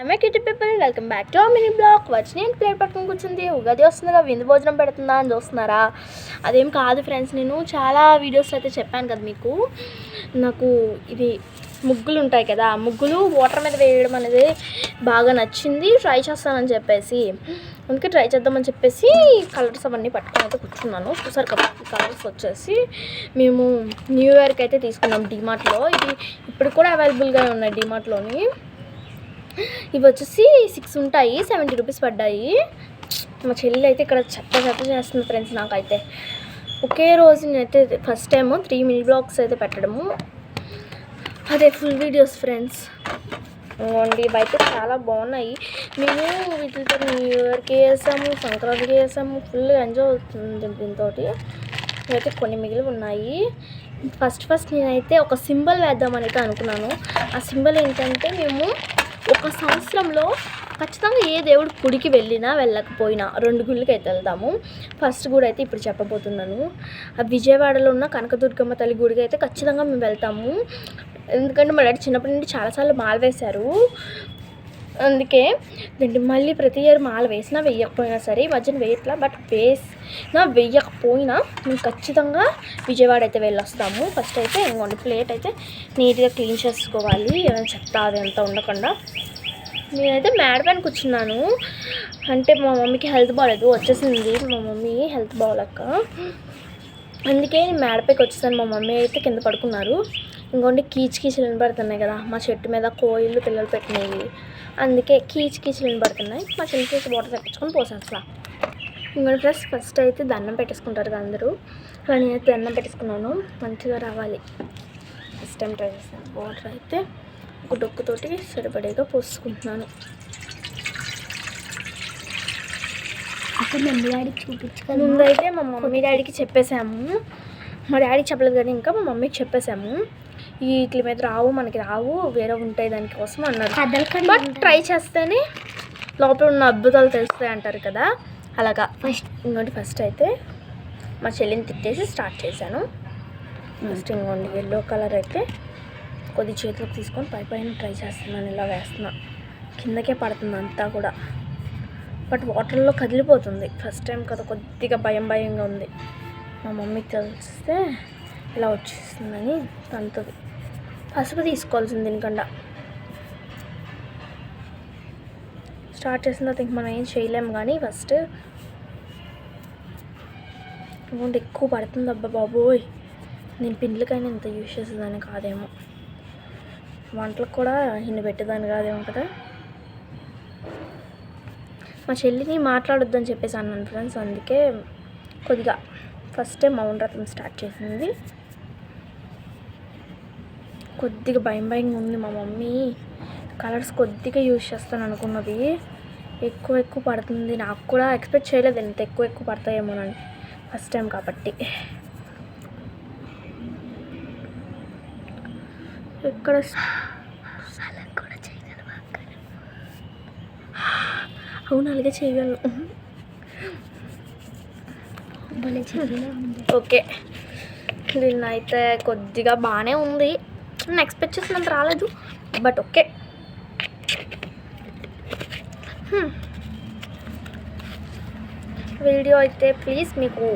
ఆమె kitty people welcome back to mini blog. వచ్చి నేను ప్లేట్ పట్టుకుని కూర్చుంది. ఉగాది వస్తుందిగా, విందు భోజనం పెడుతుందా అని చూస్తున్నారా? అదేం కాదు ఫ్రెండ్స్, నేను చాలా వీడియోస్ అయితే చెప్పాను కదా మీకు. నాకు ఇది ముగ్గులు ఉంటాయి కదా, ముగ్గులు వాటర్ మీద వేయడం అనేది బాగా నచ్చింది. ట్రై చేస్తానని చెప్పేసి అందుకే ట్రై చేద్దామని చెప్పేసి కలర్స్ అవన్నీ పట్టుకొని అయితే కూర్చున్నాను. చూసారు కదా, కలర్స్ వచ్చేసి మేము న్యూ ఇయర్కి అయితే తీసుకున్నాం డిమార్ట్లో. ఇది ఇప్పుడు కూడా అవైలబుల్గా ఉన్నాయి డిమార్ట్లోని. ఇవి వచ్చేసి 6 ఉంటాయి, 70 రూపీస్ పడ్డాయి. మా చెల్లి అయితే ఇక్కడ చెత్త చేస్తుంది ఫ్రెండ్స్. నాకైతే ఒకే రోజు నేనైతే ఫస్ట్ టైము 3 మినీ బ్లాగ్స్ అయితే పెట్టడము, అదే ఫుల్ వీడియోస్ ఫ్రెండ్స్. ఇవ్వండి, ఇవైతే చాలా బాగున్నాయి. మేము వీటితో న్యూ ఇయర్కి వేసాము, సంక్రాంతికి వేసాము. ఫుల్ ఎంజాయ్ అవుతుంది దీంతో. ఇవైతే కొన్ని మిగిలి ఉన్నాయి. ఫస్ట్ నేనైతే ఒక సింబల్ వేద్దామని అయితే అనుకున్నాను. ఆ సింబల్ ఏంటంటే, మేము ఒక సంవత్సరంలో ఖచ్చితంగా ఏ దేవుడి గుడికి వెళ్ళకపోయినా 2 గుళ్ళకి అయితే వెళ్తాము. ఫస్ట్ గుడి అయితే ఇప్పుడు చెప్పబోతున్నాను. ఆ విజయవాడలో ఉన్న కనకదుర్గమ్మ తల్లి గుడికి అయితే ఖచ్చితంగా మేము వెళ్తాము. ఎందుకంటే మా డాడీ చిన్నప్పటి నుండి చాలాసార్లు మాల వేశారు. అందుకే మళ్ళీ ప్రతి ఇయర్ మాల వేసినా వేయకపోయినా సరే, ఈ మధ్యన వేయట్లా, బట్ వేయకపోయినా మేము ఖచ్చితంగా విజయవాడ అయితే వెళ్ళొస్తాము. ఫస్ట్ అయితే ఇంకోండి ప్లేట్ అయితే నీట్గా క్లీన్ చేసుకోవాలి, ఏమైనా చెత్త అది అంతా ఉండకుండా. నేనైతే మేడ పైన కూర్చున్నాను, అంటే మా మమ్మీకి హెల్త్ బాగాలేదు, వచ్చేసింది మా మమ్మీ హెల్త్ బాగోలేక. అందుకే నేను మేడపైకి వచ్చేసాను. మా మమ్మీ అయితే కింద పడుకున్నారు. ఇంకోండి కీచులు వినబడుతున్నాయి కదా, మా చెట్టు మీద కోయిలు పిల్లలు పెట్టినవి, అందుకే కీచులు వినబడుతున్నాయి. మా చెల్లికి వాటర్ తెప్పించుకొని పోసేస్తా. ఇంకోటి ఫ్రెండ్స్, ఫస్ట్ అయితే దండం పెట్టేసుకుంటారు కదా అందరూ, అలా నేనైతే దండం పెట్టేసుకున్నాను. మంచిగా రావాలి ఫస్ట్ టైం ట్రై చేస్తాను. వాటర్ అయితే ఒక డొక్కుతోటి సరిపడేగా పోసుకుంటున్నాను. ముందైతే మా మమ్మీ డాడీకి చెప్పేసాము. మా డాడీకి చెప్పలేదు కానీ ఇంకా మా మమ్మీకి చెప్పేసాము, వీటి మీద రావు, మనకి రావు, వేరే ఉంటాయి దానికోసం అన్నారు. బట్ ట్రై చేస్తేనే లోపల ఉన్న అద్భుతాలు తెలుస్తాయి అంటారు కదా, అలాగా. ఫస్ట్ అయితే మా చెల్లిని తిట్టేసి స్టార్ట్ చేశాను. ఫస్ట్ ఇంకోండి ఎల్లో కలర్ అయితే కొద్ది చేతిలోకి తీసుకొని పైన ట్రై చేస్తున్నాను. ఇలా వేస్తున్నా, కిందకే పడుతుంది అంతా కూడా, బట్ వాటర్లో కదిలిపోతుంది. ఫస్ట్ టైం కదా, కొద్దిగా భయంగా ఉంది. మా మమ్మీకి తెలిస్తే ఇలా వచ్చేస్తుందని తంతుంది. పసుపు తీసుకోవాల్సింది దీనికన్నా. స్టార్ట్ చేసిన తర్వాత ఇంక మనం ఏం చేయలేము కానీ ఫస్ట్ అమౌంట్ ఎక్కువ పడుతుంది. అబ్బా బాబోయ్, నేను పిండ్లకైనా ఇంత యూజ్ చేసేదాన్ని కాదేమో, వంటలకు కూడా ఇన్ని పెట్టేదాన్ని కాదేమో కదా. మా చెల్లిని మాట్లాడొద్దని చెప్పేసి అన్నాను ఫ్రెండ్స్, అందుకే కొద్దిగా ఫస్ట్ టైం మౌన వ్రతం స్టార్ట్ చేసింది. కొద్దిగా భయంగా ఉంది. మా మమ్మీ కలర్స్ కొద్దిగా యూజ్ చేస్తాను అనుకున్నది, ఎక్కువ పడుతుంది. నాకు కూడా ఎక్స్పెక్ట్ చేయలేదు ఎంత ఎక్కువ పడతాయేమోనని, ఫస్ట్ టైం కాబట్టి. ఎక్కడ అవును, అలాగే చేయగలను. ఓకే, దీన్ని అయితే కొద్దిగా బాగానే ఉంది. నేను ఎక్స్పెక్ట్ చేసినంత రాలేదు, బట్ ఓకే. వీడియో అయితే ప్లీజ్ మీకు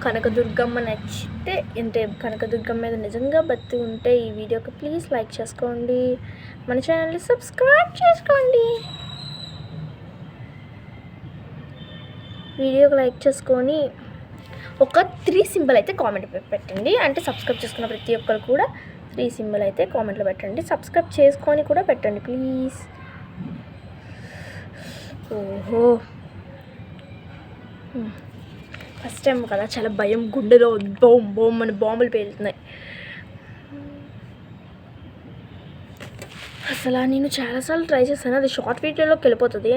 కనకదుర్గమ్మ నచ్చితే, అంటే కనకదుర్గమ్మ మీద నిజంగా భక్తి ఉంటే ఈ వీడియోకి ప్లీజ్ లైక్ చేసుకోండి, మన ఛానల్ని సబ్స్క్రైబ్ చేసుకోండి. వీడియోకి లైక్ చేసుకొని ఒక 3 సింబల్ అయితే కామెంట్ పెట్టండి. అంటే సబ్స్క్రైబ్ చేసుకున్న ప్రతి ఒక్కరు కూడా 3 సింబల్ అయితే కామెంట్లో పెట్టండి. సబ్స్క్రైబ్ చేసుకొని కూడా పెట్టండి ప్లీజ్. ఓహో, ఫస్ట్ టైం కదా, చాలా భయం, గుండెలో బోమ్ అని బాంబులు పేలుతున్నాయి. అసలు నేను చాలాసార్లు ట్రై చేశాను, అది షార్ట్ వీడియోలోకి వెళ్ళిపోతుంది.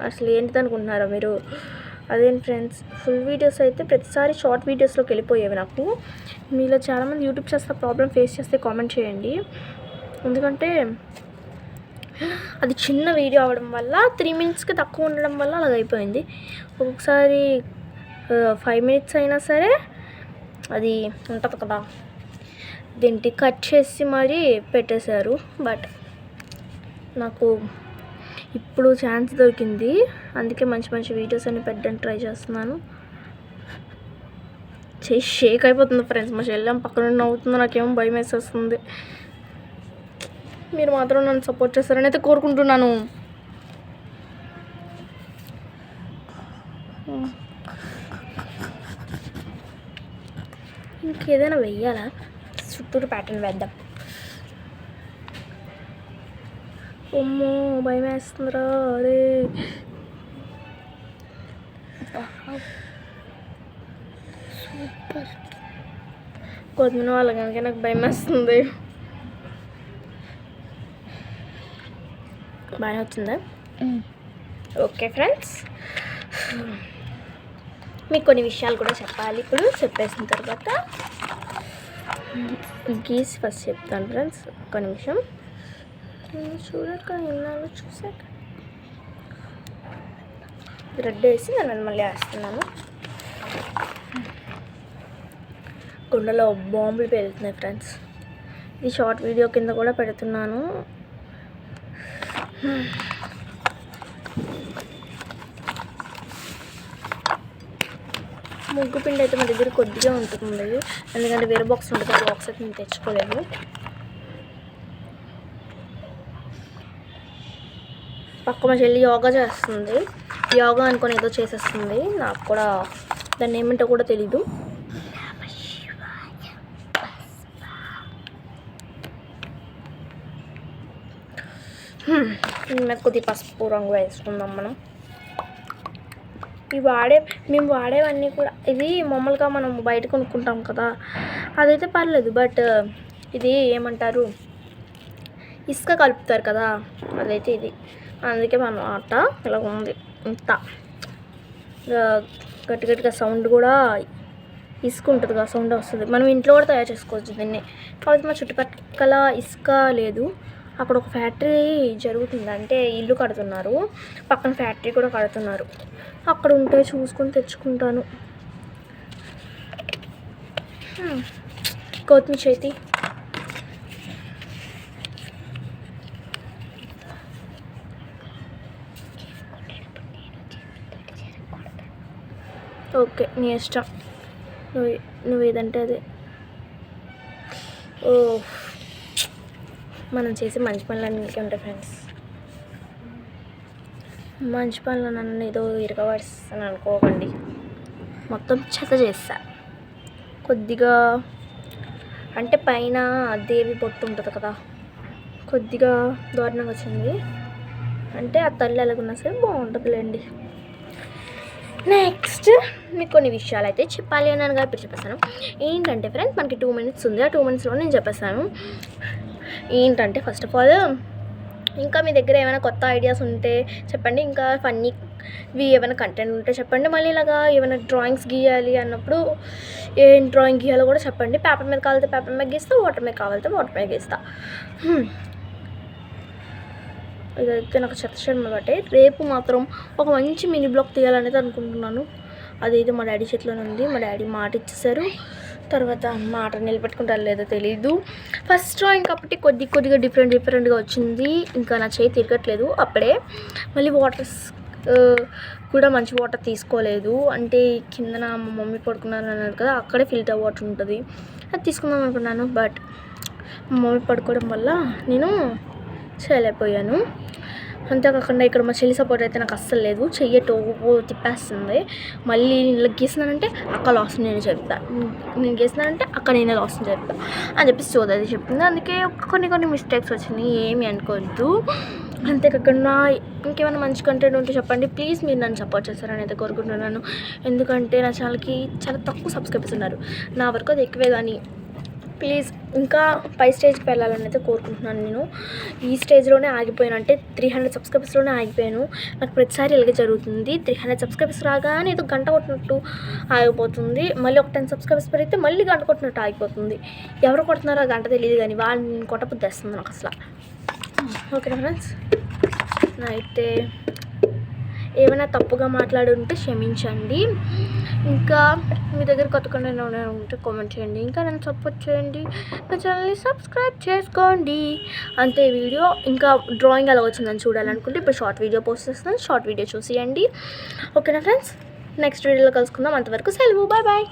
అసలు ఏంటిది అనుకుంటున్నారా మీరు? అదేం ఫ్రెండ్స్, ఫుల్ వీడియోస్ అయితే ప్రతిసారి షార్ట్ వీడియోస్లోకి వెళ్ళిపోయేవి నాకు. మీలో చాలామంది యూట్యూబ్ చేస్తే ప్రాబ్లం ఫేస్ చేస్తే కామెంట్ చేయండి. ఎందుకంటే అది చిన్న వీడియో అవ్వడం వల్ల 3 మినిట్స్కి తక్కువ ఉండడం వల్ల అలాగ అయిపోయింది. ఒక్కొక్కసారి 5 మినిట్స్ అయినా సరే అది ఉంటుంది కదా, దీన్ని కట్ చేసి మరీ పెట్టేశారు. బట్ నాకు ఇప్పుడు ఛాన్స్ దొరికింది, అందుకే మంచి మంచి వీడియోస్ అన్ని పెట్టడానికి ట్రై చేస్తున్నాను. చేసి షేక్ అయిపోతుంది ఫ్రెండ్స్. మా చెల్లెం పక్కన నవ్వుతుంది, నాకేమో భయం వేసేస్తుంది. మీరు మాత్రం నన్ను సపోర్ట్ చేస్తారని అయితే కోరుకుంటున్నాను. ఇంకేదైనా వెయ్యాలా? చుట్టూరు ప్యాటర్న్ వేద్దాం. అమ్మో భయం వేస్తుందిరా. అరే సూపర్. కొద్దిన వాళ్ళ కనుక నాకు భయం వేస్తుంది. బాగా వచ్చిందా? ఓకే ఫ్రెండ్స్, మీకు కొన్ని విషయాలు కూడా చెప్పాలి. ఇప్పుడు చెప్పేసిన తర్వాత గీసి ఫస్ట్ చెప్తాను ఫ్రెండ్స్. ఒక్క నిమిషం చూడక విన్నాను, చూసాక రెడ్ వేసి నేను మళ్ళీ వేస్తున్నాను. గుండెలో బాంబులు పేలుతున్నాయి ఫ్రెండ్స్. ఇది షార్ట్ వీడియో కింద కూడా పెడుతున్నాను. ముగ్గు పిండి అయితే మా దగ్గర కొద్దిగా ఉంటుంది, ఎందుకంటే వేరే బాక్స్ ఉంటుంది. ఆ బాక్స్ అయితే నేను తెచ్చుకోలేదు. పక్క మా చెల్లి యోగా చేస్తుంది. యోగా అనుకొని ఏదో చేసేస్తుంది, నాకు కూడా దాన్ని ఏమంటో కూడా తెలీదు. మీద కొద్దిగా పసుపు రంగు వేసుకుందాం మనం. మేము వాడేవన్నీ కూడా, ఇది మామూలుగా మనం బయట కొనుక్కుంటాం కదా, అదైతే పర్లేదు. బట్ ఇది ఏమంటారు, ఇసుక కలుపుతారు కదా, అదైతే ఇది. అందుకే మన ఆట ఇలా ఉంది. ఇంత గట్టి గట్టిగా సౌండ్ కూడా ఇసుక ఉంటుంది కదా, సౌండ్ వస్తుంది. మనం ఇంట్లో కూడా తయారు చేసుకోవచ్చు దీన్ని. కాకపోతే మా చుట్టుపక్కల ఇసుక లేదు. అక్కడ ఒక ఫ్యాక్టరీ జరుగుతుంది, అంటే ఇల్లు కడుతున్నారు, పక్కన ఫ్యాక్టరీ కూడా కడుతున్నారు. అక్కడ ఉంటే చూసుకొని తెచ్చుకుంటాను. కొత్తిమీర చేతి ఓకే, నీ ఇష్టం, నువ్వు ఏదంటే అదే. ఓ, మనం చేసే మంచి పనులన్నిటికీ ఉంటాయి ఫ్రెండ్స్. మంచి పనులు నన్ను ఏదో ఇరగవర్స్ అని అనుకోకండి. మొత్తం చెత్త చేస్తా కొద్దిగా, అంటే పైన దేవి పొట్టు ఉంటుంది కదా, కొద్దిగా దారుణంగా వచ్చింది. అంటే ఆ తల్లి ఎలాగున్నా సరే బాగుంటుందిలేండి. నెక్స్ట్ మీకు కొన్ని విషయాలు అయితే చెప్పాలి అని అనగా ఇప్పుడు చెప్పేస్తాను. ఏంటంటే ఫ్రెండ్స్, మనకి 2 minutes ఉంది. ఆ 2 minutesలో నేను చెప్పేస్తాను. ఏంటంటే ఫస్ట్ ఆఫ్ ఆల్, ఇంకా మీ దగ్గర ఏమైనా కొత్త ఐడియాస్ ఉంటే చెప్పండి. ఇంకా ఫన్నీవి ఏమైనా కంటెంట్ ఉంటే చెప్పండి. మళ్ళీ ఇలాగా ఏమైనా డ్రాయింగ్స్ గీయాలి అన్నప్పుడు ఏం డ్రాయింగ్ గీయాలో కూడా చెప్పండి. పేపర్ మీద కావాలితే పేపర్ మీద గీస్తా, వాటర్ మీద కావాలితే వాటర్ మీద గీస్తా. ఇదైతే నాకు చెత్త బట్టే. రేపు మాత్రం ఒక మంచి మినీ బ్లాగ్ తీయాలనేది అనుకుంటున్నాను. అదైతే మా డాడీ చేతిలోనే ఉంది. మా డాడీ మాట ఇచ్చేసారు, తర్వాత మాట నిలబెట్టుకుంటారు లేదో తెలీదు. ఫస్ట్ డ్రాయింగ్ కాబట్టి కొద్దిగా డిఫరెంట్గా వచ్చింది. ఇంకా నా చేయి తిరగట్లేదు అప్పుడే. మళ్ళీ వాటర్స్ కూడా మంచి వాటర్ తీసుకోలేదు. అంటే కిందన మా మమ్మీ పడుకున్నారు అన్నారు కదా, అక్కడే ఫిల్టర్ వాటర్ ఉంటుంది, అది తీసుకుందాం అనుకున్నాను. బట్ మా మమ్మీ పడుకోవడం వల్ల నేను చేయలేకపోయాను. అంతేకాకుండా ఇక్కడ మా చెల్లి సపోర్ట్ అయితే నాకు అస్సలు లేదు. చెయ్యటో తిప్పేస్తుంది. మళ్ళీ నేను గీసినానంటే అక్క లాస్ నేను చెప్తాను, నేను గీసినానంటే అక్క నేనే లాస్ చెప్తాను అని చెప్పేసి చోదది చెప్తుంది. అందుకే కొన్ని మిస్టేక్స్ వచ్చినాయి, ఏమి అనుకోవద్దు. అంతేకాకుండా ఇంకేమైనా మంచి కంటెంట్ ఉంటే చెప్పండి ప్లీజ్. మీరు నన్ను సపోర్ట్ చేస్తారని అయితే కోరుకుంటున్నాను. ఎందుకంటే నా ఛానల్కి చాలా తక్కువ సబ్స్క్రైబర్స్ ఉన్నారు. నా వరకు అది ఎక్కువే, కానీ ప్లీజ్ ఇంకా పై స్టేజ్కి వెళ్ళాలని అయితే కోరుకుంటున్నాను. నేను ఈ స్టేజ్లోనే ఆగిపోయాను, అంటే 300 సబ్స్క్రైబర్స్లోనే ఆగిపోయాను. నాకు ప్రతిసారి ఇలాగే జరుగుతుంది. 300 సబ్స్క్రైబర్స్ రాగానే ఏదో గంట కొట్టినట్టు ఆగిపోతుంది. మళ్ళీ ఒక 10 సబ్స్క్రైబర్స్ పెరిగితే మళ్ళీ గంట కొట్టినట్టు ఆగిపోతుంది. ఎవరు కొడుతున్నారో ఆ గంట తెలియదు, కానీ వాళ్ళని కొట్టబుద్ధి వస్తుంది నాకు అసలు. ఓకే ఫ్రెండ్స్, అయితే ఏమైనా తప్పుగా మాట్లాడుంటే క్షమించండి. ఇంకా మీ దగ్గర కొత్త కంటెంట్ ఏమైనా ఉంటే కామెంట్ చేయండి. ఇంకా నన్ను సపోర్ట్ చేయండి, నా ఛానల్ని సబ్స్క్రైబ్ చేసుకోండి. అంతే వీడియో. ఇంకా డ్రాయింగ్ ఎలా వచ్చిందని చూడాలనుకుంటే ఇప్పుడు షార్ట్ వీడియో పోస్ట్ చేస్తున్నాను, షార్ట్ వీడియో చూసేయండి. ఓకేనా ఫ్రెండ్స్, నెక్స్ట్ వీడియోలో కలుసుకుందాం. అంతవరకు సెలవు, బాయ్ బాయ్.